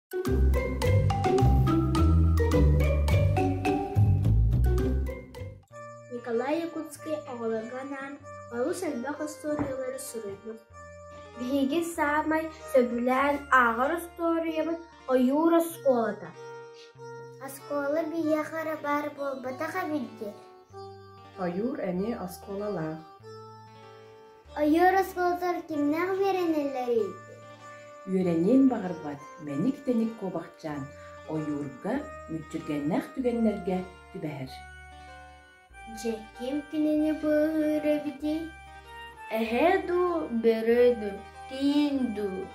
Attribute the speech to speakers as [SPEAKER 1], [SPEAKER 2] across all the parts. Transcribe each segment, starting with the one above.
[SPEAKER 1] Николай Якутский оғылырғанан алу сәлбәқ историялары сұрыйбыз. Биһиги саамай сөбүлән ағыр историябын ойур осколата.
[SPEAKER 2] Оскола бия қара бар болбатаға білді.
[SPEAKER 3] Ойур әне осколалақ.
[SPEAKER 2] Ойур осколатар кимнәғ веренелер ейді?
[SPEAKER 3] Үйренен бағырбат, мәнік тәнік қобақчан, ойуырға мүттіргеннәқ түгенлерге түбәр.
[SPEAKER 1] Кем кинени быһыыры бити? Эһэду, береду, тиинду.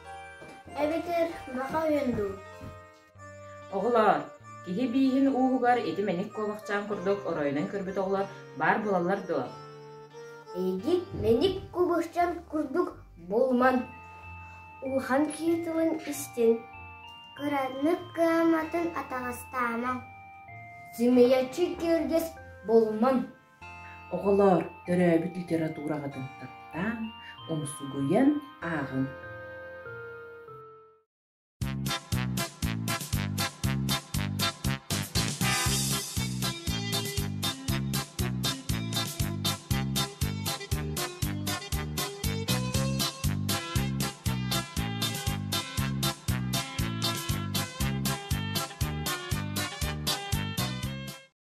[SPEAKER 1] Эбетер маха үйенду.
[SPEAKER 4] Оғылар, киһи бииһин уһугар ити мәник кобахчаан курдук оройунан көрбүт оғылар бар булалар дуо.
[SPEAKER 1] Эйди меник кубышчан курдук болман. Ухан киетылын истен.
[SPEAKER 2] Кыраннык кыаматын атағастаман.
[SPEAKER 1] Зимеячы кергес болман.
[SPEAKER 3] Оғылар, төрәбіт литератураға дынтаттан, оны сугуян ағын